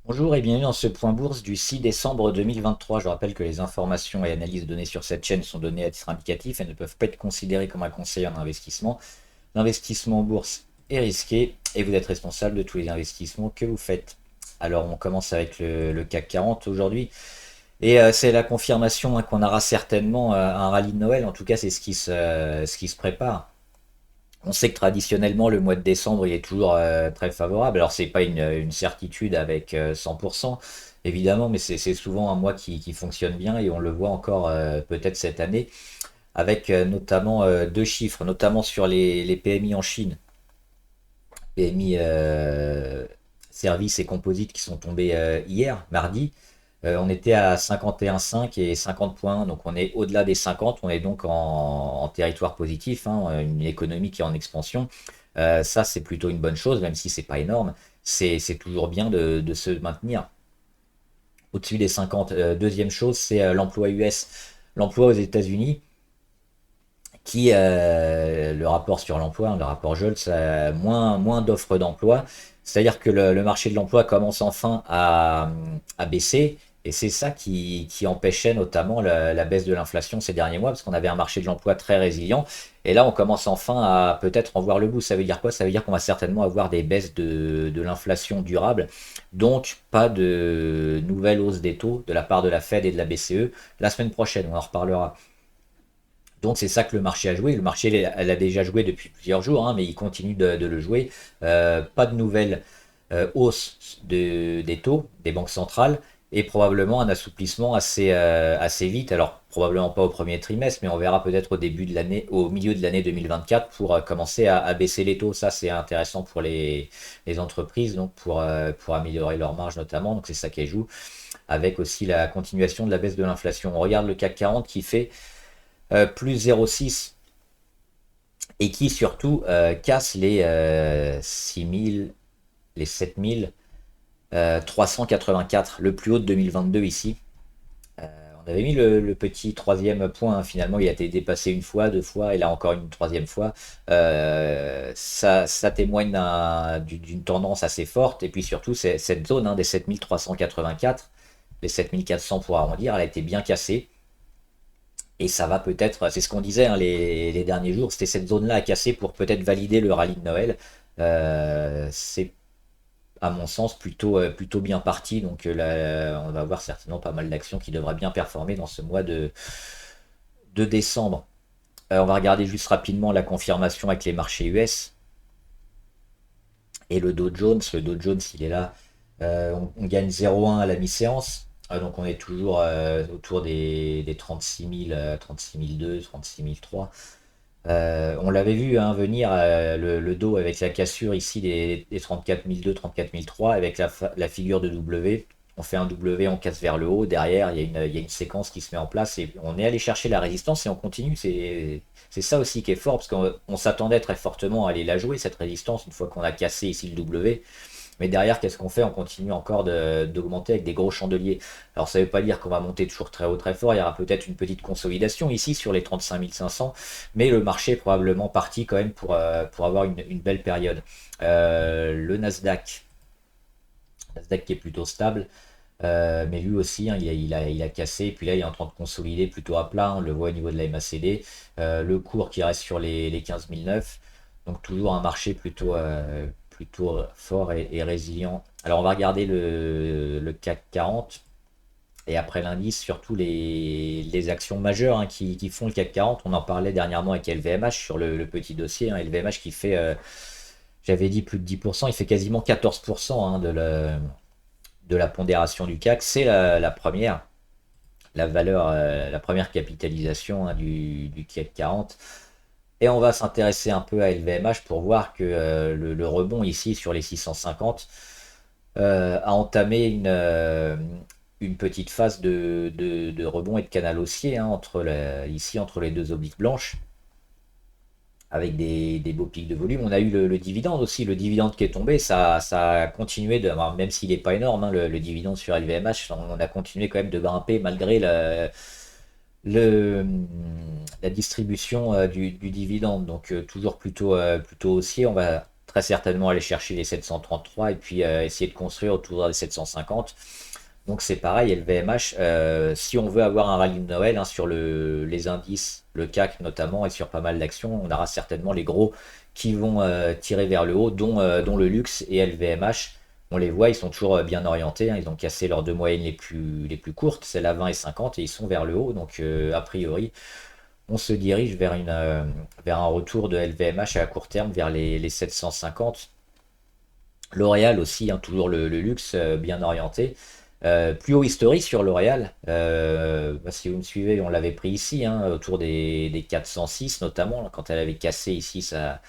Bonjour et bienvenue dans ce point bourse du 6 décembre 2023. Je rappelle que les informations et analyses données sur cette chaîne sont données à titre indicatif et ne peuvent pas être considérées comme un conseil en investissement. L'investissement en bourse est risqué et vous êtes responsable de tous les investissements que vous faites. Alors on commence avec le CAC 40 aujourd'hui et c'est la confirmation qu'on aura certainement un rallye de Noël. En tout cas c'est ce qui se prépare. On sait que traditionnellement, le mois de décembre, il est toujours très favorable. Alors, c'est pas une certitude avec 100%, évidemment, mais c'est souvent un mois qui fonctionne bien et on le voit encore peut-être cette année, avec notamment deux chiffres, notamment sur les PMI en Chine, PMI services et composites qui sont tombés hier, mardi. On était à 51,5 et 50,1, donc on est au-delà des 50, on est donc en territoire positif, hein, une économie qui est en expansion. Ça, c'est plutôt une bonne chose, même si c'est pas énorme. C'est toujours bien de se maintenir au-dessus des 50. Deuxième chose, c'est l'emploi US. L'emploi aux États-Unis, le rapport sur l'emploi, hein, le rapport Jolts, moins d'offres d'emploi. C'est-à-dire que le marché de l'emploi commence enfin à baisser. Et c'est ça qui empêchait notamment la baisse de l'inflation ces derniers mois, parce qu'on avait un marché de l'emploi très résilient. Et là, on commence enfin à peut-être en voir le bout. Ça veut dire quoi? Ça veut dire qu'on va certainement avoir des baisses de l'inflation durable. Donc, pas de nouvelle hausse des taux de la part de la Fed et de la BCE la semaine prochaine. On en reparlera. Donc c'est ça que le marché a joué. Le marché elle a déjà joué depuis plusieurs jours, hein, mais il continue de le jouer. Pas de nouvelles hausses des taux des banques centrales et probablement un assouplissement assez vite. Alors probablement pas au premier trimestre, mais on verra peut-être au début de l'année, au milieu de l'année 2024 pour commencer à baisser les taux. Ça c'est intéressant pour les entreprises, donc pour améliorer leur marge notamment. Donc c'est ça qui joue, avec aussi la continuation de la baisse de l'inflation. On regarde le CAC 40 qui fait plus 0,6 et qui surtout casse les 6000, les 7384, le plus haut de 2022 ici. On avait mis le petit troisième point, hein, finalement il a été dépassé une fois, deux fois et là encore une troisième fois. Ça témoigne d'une tendance assez forte et puis surtout cette zone, hein, des 7384, les 7400 pour arrondir, elle a été bien cassée. Et ça va peut-être, c'est ce qu'on disait, hein, les derniers jours, c'était cette zone-là à casser pour peut-être valider le rallye de Noël. C'est à mon sens plutôt bien parti, donc là, on va avoir certainement pas mal d'actions qui devraient bien performer dans ce mois de décembre. On va regarder juste rapidement la confirmation avec les marchés US et le Dow Jones. Le Dow Jones, il est là. On gagne 0,1 à la mi-séance. Donc on est toujours autour des 36 000, 36 002, 36 003. On l'avait vu, hein, venir le dos avec la cassure ici des 34 002, 34 003 avec la figure de W. On fait un W, on casse vers le haut. Derrière, il y a une séquence qui se met en place et on est allé chercher la résistance et on continue. C'est ça aussi qui est fort parce qu'on s'attendait très fortement à aller la jouer, cette résistance, une fois qu'on a cassé ici le W. Mais derrière, qu'est-ce qu'on fait? On continue encore d'augmenter avec des gros chandeliers. Alors ça ne veut pas dire qu'on va monter toujours très haut, très fort. Il y aura peut-être une petite consolidation ici sur les 35 500. Mais le marché est probablement parti quand même pour avoir une belle période. Le Nasdaq qui est plutôt stable. Mais lui aussi, hein, il a cassé. Et puis là, il est en train de consolider plutôt à plat. On le voit au niveau de la MACD. Le cours qui reste sur les 15 009. Donc toujours un marché plutôt fort et résilient. Alors on va regarder le CAC 40 et après l'indice, surtout les actions majeures, hein, qui font le CAC 40. On en parlait dernièrement avec LVMH sur le petit dossier, hein, LVMH qui fait, j'avais dit plus de 10%, il fait quasiment 14%, hein, de la pondération du CAC. C'est la première, la valeur, la première capitalisation, hein, du CAC 40. Et on va s'intéresser un peu à LVMH pour voir que le rebond ici sur les 650 a entamé une petite phase de rebond et de canal haussier, hein, ici entre les deux obliques blanches, avec des beaux pics de volume. On a eu le dividende aussi, le dividende qui est tombé, ça a continué même s'il n'est pas énorme, hein, le dividende sur LVMH, on a continué quand même de grimper malgré le, la distribution du dividende. Donc toujours plutôt haussier. On va très certainement aller chercher les 733 et puis essayer de construire autour des 750. Donc c'est pareil, LVMH, si on veut avoir un rallye de Noël hein, sur les indices, le CAC notamment, et sur pas mal d'actions, on aura certainement les gros qui vont tirer vers le haut, dont le luxe et LVMH. On les voit, ils sont toujours bien orientés, hein, ils ont cassé leurs deux moyennes les plus courtes, celles à 20 et 50, et ils sont vers le haut. Donc a priori, on se dirige vers un retour de LVMH à court terme, vers les 750. L'Oréal aussi, hein, toujours le luxe bien orienté. Plus haut historique sur L'Oréal. Si vous me suivez, on l'avait pris ici, hein, autour des 406 notamment, quand elle avait cassé ici sa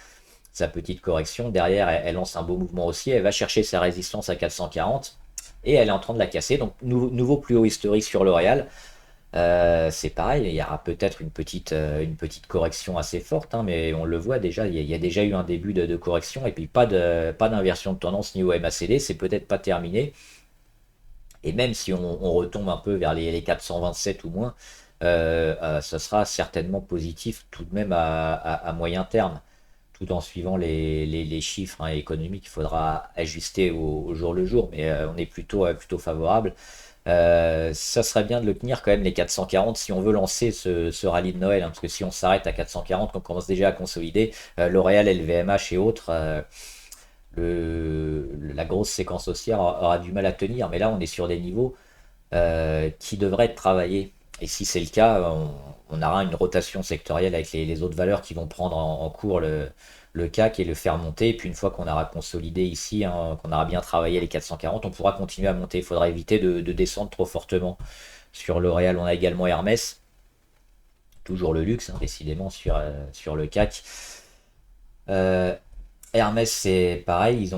petite correction. Derrière, elle lance un beau mouvement haussier. Elle va chercher sa résistance à 440 et elle est en train de la casser. Donc, nouveau plus haut historique sur L'Oréal. C'est pareil, il y aura peut-être une petite correction assez forte, hein, mais on le voit déjà, il y a déjà eu un début de correction et puis pas d'inversion de tendance niveau MACD, c'est peut-être pas terminé. Et même si on retombe un peu vers les 427 ou moins, ce sera certainement positif tout de même à moyen terme, tout en suivant les chiffres hein, économiques. Il faudra ajuster au jour le jour, mais on est plutôt favorable. Ça serait bien de le tenir quand même les 440 si on veut lancer ce rallye de Noël, hein, parce que si on s'arrête à 440, qu'on commence déjà à consolider, L'Oréal, LVMH et autres, la grosse séquence haussière aura du mal à tenir. Mais là, on est sur des niveaux qui devraient être travaillés. Et si c'est le cas, on aura une rotation sectorielle avec les autres valeurs qui vont prendre en cours le CAC et le faire monter. Et puis une fois qu'on aura consolidé ici, hein, qu'on aura bien travaillé les 440, on pourra continuer à monter. Il faudra éviter de descendre trop fortement. Sur L'Oréal, on a également Hermès. Toujours le luxe, hein, décidément, sur le CAC. Hermès, c'est pareil,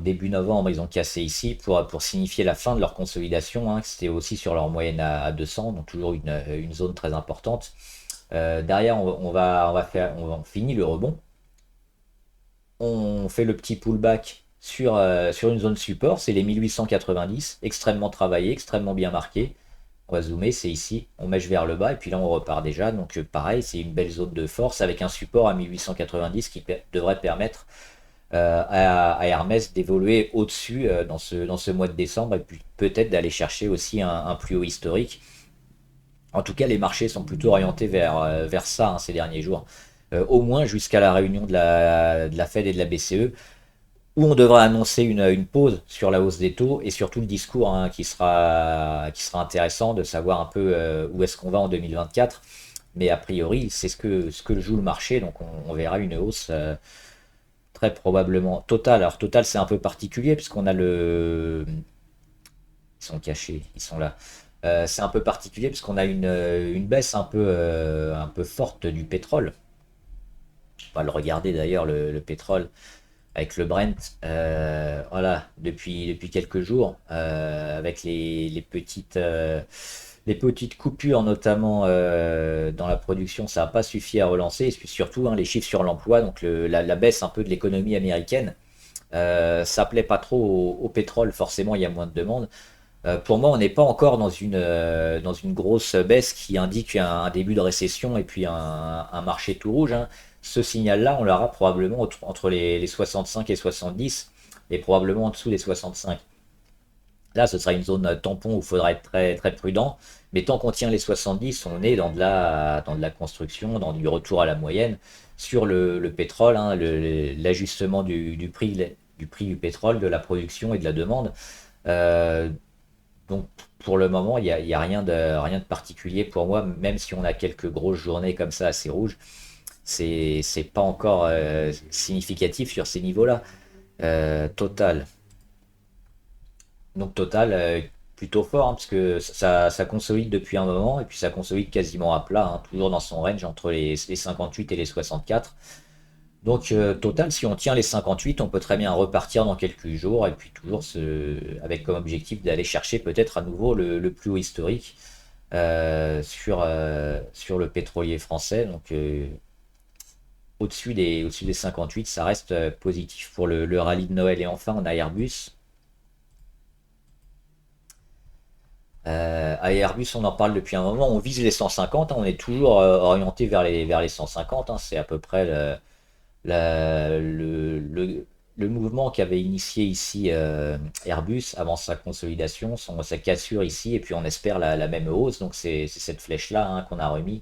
début novembre, ils ont cassé ici pour signifier la fin de leur consolidation, hein. C'était aussi sur leur moyenne à 200, donc toujours une zone très importante. Derrière, on finit le rebond. On fait le petit pullback sur une zone support, c'est les 1890, extrêmement travaillé, extrêmement bien marqué. On va zoomer, c'est ici, on mèche vers le bas et puis là on repart déjà. Donc pareil, c'est une belle zone de force avec un support à 1890 qui devrait permettre à Hermès d'évoluer au-dessus dans ce mois de décembre et puis peut-être d'aller chercher aussi un plus haut historique. En tout cas, les marchés sont plutôt orientés vers ça hein, ces derniers jours. Au moins jusqu'à la réunion de la Fed et de la BCE, où on devra annoncer une pause sur la hausse des taux et surtout le discours hein, qui sera intéressant de savoir un peu où est-ce qu'on va en 2024. Mais a priori, c'est ce que joue le marché, donc on verra une hausse très probablement totale. Alors Total, c'est un peu particulier puisqu'on a Ils sont cachés, ils sont là. C'est un peu particulier puisqu'on a une baisse un peu forte du pétrole. On va le regarder d'ailleurs, le pétrole avec le Brent, voilà, depuis quelques jours, avec les petites coupures, notamment dans la production, ça n'a pas suffi à relancer. Et puis surtout, hein, les chiffres sur l'emploi, donc la baisse un peu de l'économie américaine, ça plaît pas trop au pétrole, forcément, il y a moins de demandes. Pour moi, on n'est pas encore dans une grosse baisse qui indique un début de récession et puis un marché tout rouge, hein. Ce signal-là, on l'aura probablement entre les 65 et 70 et probablement en dessous des 65. Là, ce sera une zone tampon où il faudra être très, très prudent. Mais tant qu'on tient les 70, on est dans de la construction, dans du retour à la moyenne. Sur le pétrole, hein, l'ajustement du prix du pétrole, de la production et de la demande. Euh, donc pour le moment, il y a rien de particulier pour moi, même si on a quelques grosses journées comme ça assez rouges, c'est pas encore significatif sur ces niveaux-là. Total. Donc Total, plutôt fort, hein, parce que ça consolide depuis un moment, et puis ça consolide quasiment à plat, hein, toujours dans son range entre les 58 et les 64. Donc Total, si on tient les 58, on peut très bien repartir dans quelques jours et puis toujours avec comme objectif d'aller chercher peut-être à nouveau le plus haut historique sur le pétrolier français. Donc au-dessus des 58, ça reste positif pour le rallye de Noël. Et enfin, on a Airbus. À Airbus, on en parle depuis un moment. On vise les 150, hein, on est toujours orienté vers les 150, hein. C'est à peu près la- le- le- le mouvement qu'avait initié ici Airbus avant sa consolidation, sa cassure ici, et puis on espère la même hausse. Donc c'est cette flèche-là hein, qu'on a remis,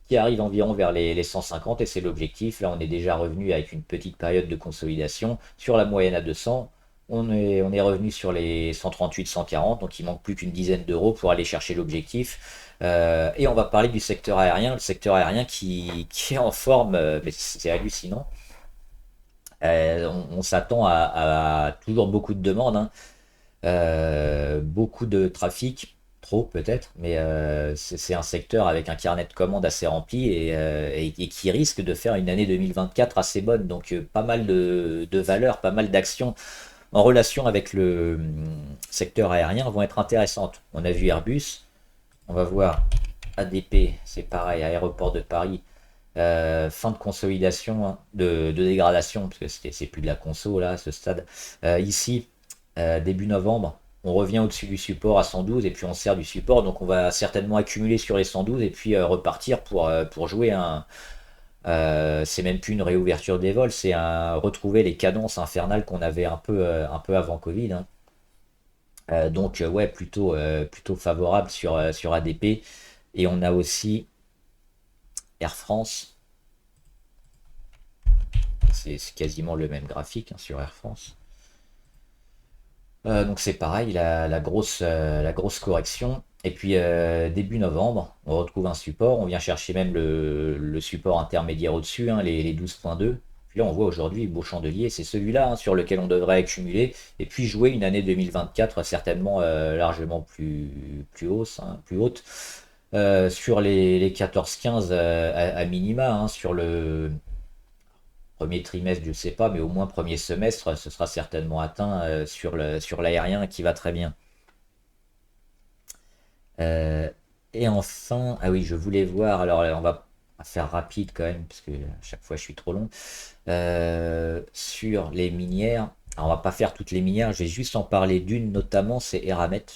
qui arrive environ vers les 150, et c'est l'objectif. Là, on est déjà revenu avec une petite période de consolidation sur la moyenne à 200. On est revenu sur les 138, 140, donc il manque plus qu'une dizaine d'euros pour aller chercher l'objectif. Et on va parler du secteur aérien, le secteur aérien qui est en forme, mais c'est hallucinant. On s'attend à toujours beaucoup de demandes, hein. Beaucoup de trafic, trop peut-être, mais c'est un secteur avec un carnet de commandes assez rempli et qui risque de faire une année 2024 assez bonne. Donc pas mal de valeurs, pas mal d'actions en relation avec le secteur aérien vont être intéressantes. On a vu Airbus, on va voir ADP, c'est pareil, Aéroport de Paris. Fin de consolidation, hein, de dégradation, parce que c'est plus de la conso là à ce stade. Ici, début novembre, on revient au-dessus du support à 112 et puis on sert du support, donc on va certainement accumuler sur les 112 et puis repartir pour jouer c'est même plus une réouverture des vols, c'est retrouver les cadences infernales qu'on avait un peu avant Covid, hein. Donc ouais, plutôt favorable sur ADP. Et on a aussi Air France. C'est quasiment le même graphique hein, sur Air France. Donc c'est pareil, la grosse correction. Et puis début novembre, on retrouve un support. On vient chercher même le support intermédiaire au-dessus, hein, les 12,2. Puis là, on voit aujourd'hui beau chandelier, c'est celui-là hein, sur lequel on devrait accumuler. Et puis jouer une année 2024 certainement largement plus haute. Sur les 14-15 à minima, hein, sur le premier trimestre, je ne sais pas, mais au moins premier semestre, ce sera certainement atteint sur l'aérien qui va très bien. Euh, et enfin, ah oui, je voulais voir, alors on va faire rapide quand même, parce que à chaque fois je suis trop long, sur les minières. Alors, on va pas faire toutes les minières, je vais juste en parler d'une notamment, c'est Eramet.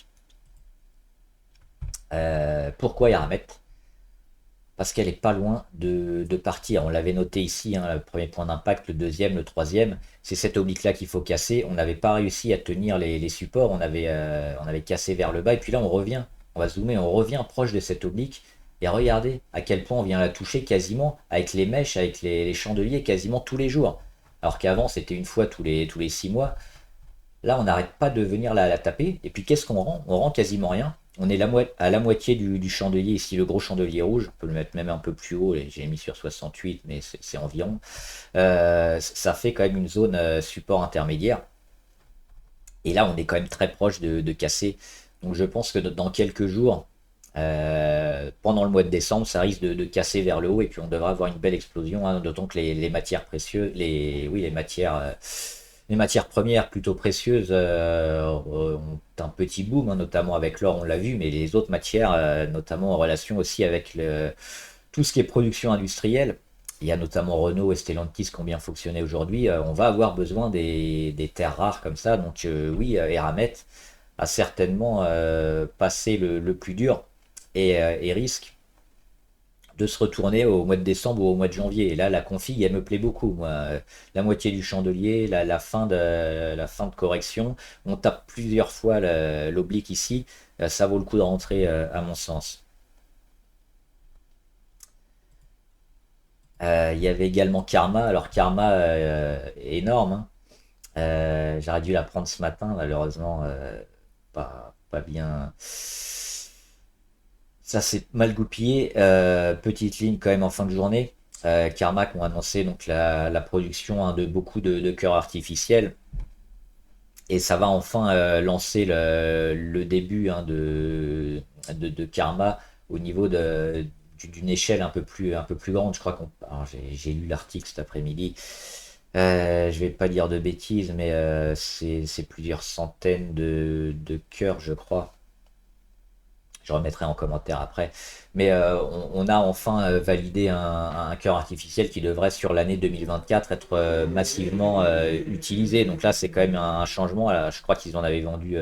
Pourquoi Eramet? Parce qu'elle est pas loin de partir. On l'avait noté ici, hein, le premier point d'impact, le deuxième, le troisième. C'est cette oblique-là qu'il faut casser. On n'avait pas réussi à tenir les supports, on avait cassé vers le bas, et puis là on revient. On va zoomer, on revient proche de cette oblique. Et regardez à quel point on vient la toucher quasiment avec les mèches, avec les chandeliers quasiment tous les jours. Alors qu'avant c'était une fois tous les 6 mois. Là, on n'arrête pas de venir la taper. Et puis, qu'est-ce qu'on rend? On rend quasiment rien. On est à la moitié du chandelier, ici le gros chandelier rouge. On peut le mettre même un peu plus haut. J'ai mis sur 68, mais c'est environ. Ça fait quand même une zone support intermédiaire. Et là, on est quand même très proche de casser. Donc, je pense que dans quelques jours, pendant le mois de décembre, ça risque de casser vers le haut. Et puis, on devra avoir une belle explosion, hein, d'autant que les matières précieuses, oui, les matières premières plutôt précieuses ont un petit boom, hein, notamment avec l'or, on l'a vu, mais les autres matières, notamment en relation aussi avec tout ce qui est production industrielle. Il y a notamment Renault et Stellantis qui ont bien fonctionné aujourd'hui. On va avoir besoin des terres rares comme ça. Donc oui, Eramet a certainement passé le plus dur et risque de se retourner au mois de décembre ou au mois de janvier. Et là, la config, elle me plaît beaucoup. Moi. La moitié du chandelier, la fin de correction. On tape plusieurs fois l'oblique ici. Ça vaut le coup de rentrer, à mon sens. Il y avait également Karma. Alors, Karma, énorme, hein. J'aurais dû la prendre ce matin, malheureusement, pas bien. Ça s'est mal goupillé. Petite ligne quand même en fin de journée. Carmack ont annoncé donc la production hein, de beaucoup de cœurs artificiels. Et ça va enfin lancer le début hein, de Karma au niveau d'une échelle un peu plus grande. Je crois qu'on. Alors, j'ai lu l'article cet après-midi. Je vais pas dire de bêtises, mais c'est plusieurs centaines de cœurs, je crois. Je remettrai en commentaire après. Mais on a enfin validé un cœur artificiel qui devrait sur l'année 2024 être massivement utilisé. Donc là, c'est quand même un changement. Là, je crois qu'ils en avaient vendu,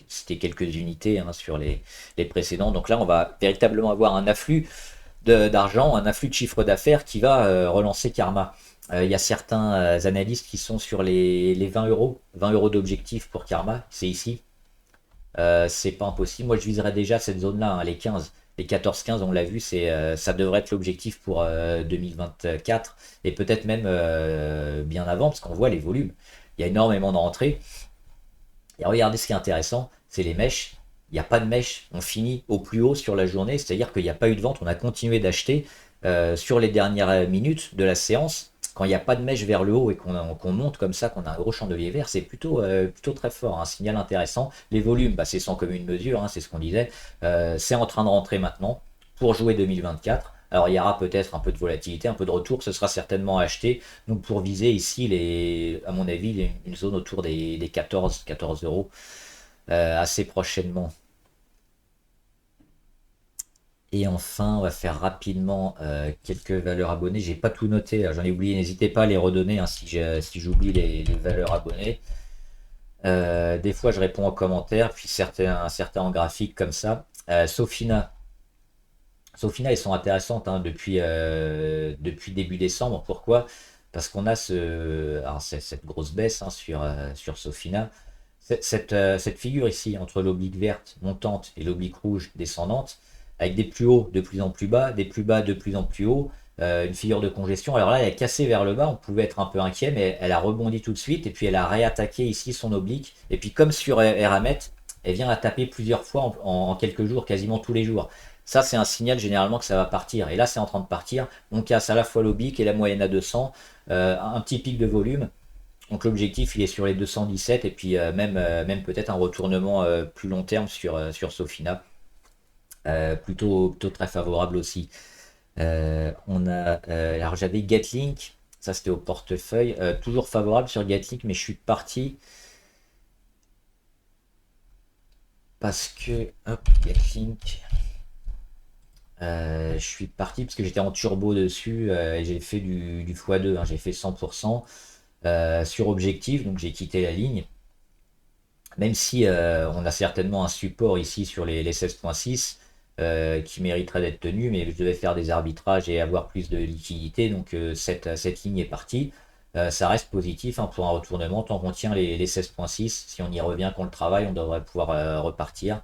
c'était quelques unités hein, sur les précédents. Donc là, on va véritablement avoir un afflux d'argent, un afflux de chiffre d'affaires qui va relancer Karma. Il y a certains analystes qui sont sur les 20 euros, 20 euros d'objectif pour Karma, c'est ici. C'est pas impossible. Moi, je viserais déjà cette zone-là, hein, les 15. Les 14-15, on l'a vu, ça devrait être l'objectif pour 2024 et peut-être même bien avant, parce qu'on voit les volumes. Il y a énormément de rentrées. Et regardez ce qui est intéressant, c'est les mèches. Il n'y a pas de mèche. On finit au plus haut sur la journée, c'est-à-dire qu'il n'y a pas eu de vente. On a continué d'acheter sur les dernières minutes de la séance. Quand il n'y a pas de mèche vers le haut et qu'on monte comme ça, qu'on a un gros chandelier vert, c'est plutôt très fort, un signal intéressant. Les volumes, bah, c'est sans commune mesure, hein, c'est ce qu'on disait. C'est en train de rentrer maintenant pour jouer 2024. Alors il y aura peut-être un peu de volatilité, un peu de retour, ce sera certainement acheté. Donc pour viser ici, à mon avis, une zone autour des 14 euros assez prochainement. Et enfin, on va faire rapidement quelques valeurs abonnées. J'ai pas tout noté, j'en ai oublié. N'hésitez pas à les redonner hein, si j'oublie les valeurs abonnées. Des fois, je réponds en commentaire, puis certains en graphique comme ça. Sofina. Sofina, elles sont intéressantes hein, depuis début décembre. Pourquoi? Parce qu'on a cette grosse baisse hein, sur Sofina. Cette figure ici, entre l'oblique verte montante et l'oblique rouge descendante, avec des plus hauts de plus en plus bas, des plus bas de plus en plus haut, une figure de congestion. Alors là, elle a cassé vers le bas, on pouvait être un peu inquiet, mais elle a rebondi tout de suite, et puis elle a réattaqué ici son oblique. Et puis comme sur Eramet, elle vient la taper plusieurs fois en quelques jours, quasiment tous les jours. Ça, c'est un signal généralement que ça va partir. Et là, c'est en train de partir. On casse à la fois l'oblique et la moyenne à 200. Un petit pic de volume. Donc l'objectif, il est sur les 217 et puis même peut-être un retournement plus long terme sur Sofina. Plutôt très favorable aussi. Alors j'avais Gatlink, ça c'était au portefeuille. Toujours favorable sur Gatlink, mais je suis parti parce que... Hop, Gatlink. Je suis parti parce que j'étais en turbo dessus et j'ai fait du x2, hein, j'ai fait 100% sur objectif, donc j'ai quitté la ligne. Même si on a certainement un support ici sur les 16.6 qui mériterait d'être tenu, mais je devais faire des arbitrages et avoir plus de liquidité, donc cette ligne est partie. Ça reste positif hein, pour un retournement tant qu'on tient les 16.6. Si on y revient, qu'on le travaille, on devrait pouvoir repartir.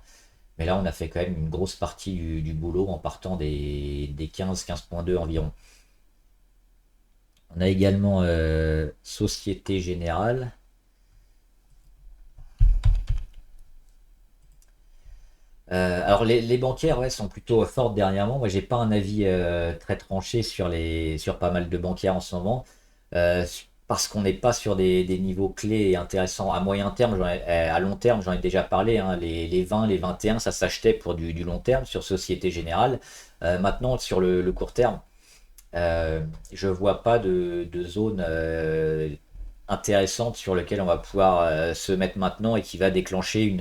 Mais là, on a fait quand même une grosse partie du boulot en partant des 15,2 environ. On a également Société Générale. Alors les bancaires ouais, sont plutôt fortes dernièrement. Moi j'ai pas un avis très tranché sur pas mal de bancaires en ce moment. Parce qu'on n'est pas sur des niveaux clés et intéressants à moyen terme, à long terme, j'en ai déjà parlé, hein, les 20, les 21, ça s'achetait pour du long terme sur Société Générale. Maintenant, sur le court terme, je vois pas de zone intéressante sur lequel on va pouvoir se mettre maintenant et qui va déclencher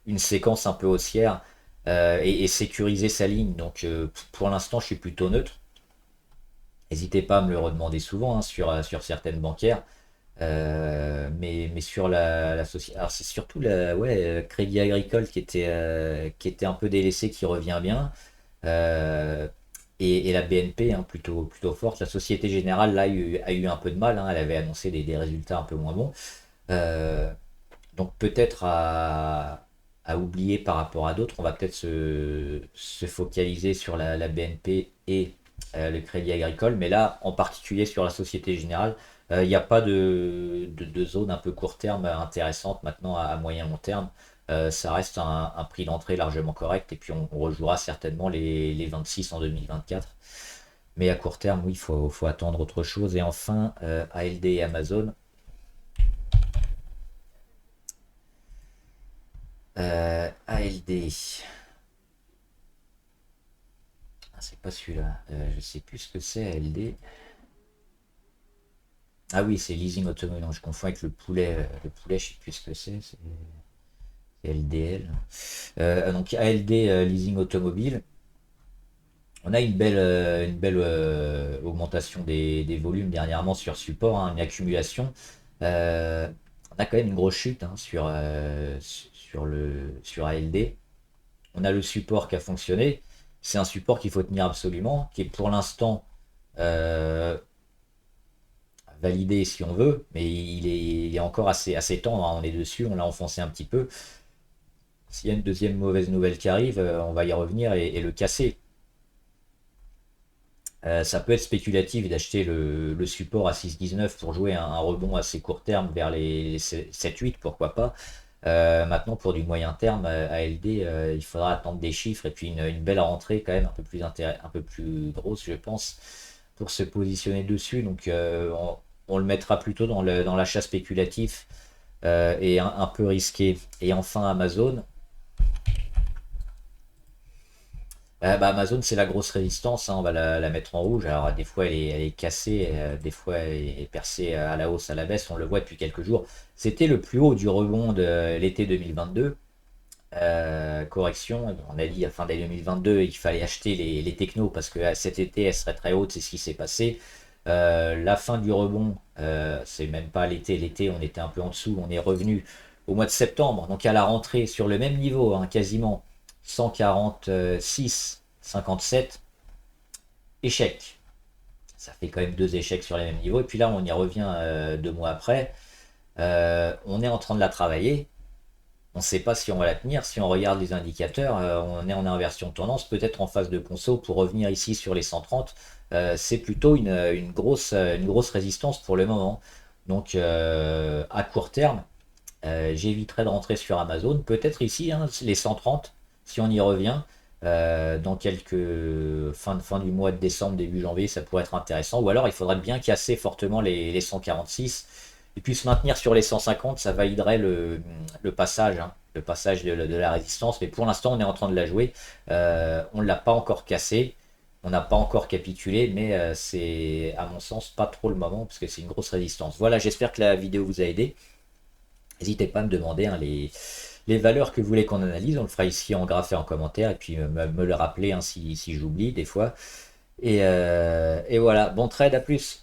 une séquence un peu haussière et sécuriser sa ligne. Donc pour l'instant, je suis plutôt neutre. N'hésitez pas à me le redemander souvent hein, sur certaines bancaires. Mais sur la société. Alors c'est surtout Crédit Agricole qui était un peu délaissé, qui revient bien. Euh, et la BNP hein, plutôt forte. La Société Générale là, a eu un peu de mal. Hein, elle avait annoncé des résultats un peu moins bons. Euh, donc peut-être à oublier par rapport à d'autres, on va peut-être se focaliser sur la BNP et le Crédit Agricole, mais là en particulier sur la Société Générale, il n'y a pas de zone un peu court terme intéressante maintenant à moyen long terme. Ça reste un prix d'entrée largement correct et puis on rejouera certainement les 26 en 2024. Mais à court terme, oui, il faut attendre autre chose. Et enfin, ALD et Amazon. ALD. Ah, c'est pas celui-là. Je sais plus ce que c'est ALD. Ah oui, c'est leasing automobile. Non, je confonds avec le poulet. Le poulet, je sais plus ce que c'est LDL. Donc ALD leasing automobile. On a une belle augmentation des volumes dernièrement sur support, hein, une accumulation. Euh, on a quand même une grosse chute hein, sur ALD. On a le support qui a fonctionné. C'est un support qu'il faut tenir absolument, qui est pour l'instant euh, valider si on veut, mais il est encore assez tendre, hein. On est dessus, on l'a enfoncé un petit peu. S'il y a une deuxième mauvaise nouvelle qui arrive, on va y revenir et le casser. Ça peut être spéculatif d'acheter le support à 6,19 pour jouer un rebond assez court terme vers les 7,8, pourquoi pas. Maintenant, pour du moyen terme, ALD, il faudra attendre des chiffres et puis une belle rentrée quand même, un peu plus grosse, je pense, pour se positionner dessus. Donc, on le mettra plutôt dans l'achat spéculatif et un peu risqué. Et enfin, Amazon. Bah, Amazon, c'est la grosse résistance, hein, on va la mettre en rouge. Alors, des fois, elle est cassée, des fois, elle est percée à la hausse, à la baisse. On le voit depuis quelques jours. C'était le plus haut du rebond de l'été 2022. Correction, on a dit à fin d'année 2022, il fallait acheter les technos parce que cet été, elle serait très haute, c'est ce qui s'est passé. La fin du rebond, c'est même pas l'été. L'été, on était un peu en dessous. On est revenu au mois de septembre, donc à la rentrée sur le même niveau, hein, quasiment 146, 57. Échec. Ça fait quand même deux échecs sur les mêmes niveaux. Et puis là, on y revient 2 mois après. On est en train de la travailler. On ne sait pas si on va la tenir. Si on regarde les indicateurs, on est en inversion de tendance, peut-être en phase de conso pour revenir ici sur les 130. C'est plutôt une grosse résistance pour le moment. Donc à court terme, j'éviterai de rentrer sur Amazon. Peut-être ici, hein, les 130, si on y revient. Dans quelques fin du mois de décembre, début janvier, ça pourrait être intéressant. Ou alors il faudrait bien casser fortement les 146 et puis se maintenir sur les 150, ça validerait le passage, hein, le passage de la résistance. Mais pour l'instant, on est en train de la jouer. On ne l'a pas encore cassé, on n'a pas encore capitulé, mais c'est à mon sens pas trop le moment parce que c'est une grosse résistance. Voilà, j'espère que la vidéo vous a aidé. N'hésitez pas à me demander, hein, les valeurs que vous voulez qu'on analyse. On le fera ici en graphe et en commentaire. Et puis me le rappeler, hein, si j'oublie des fois. Et voilà, bon trade, à plus.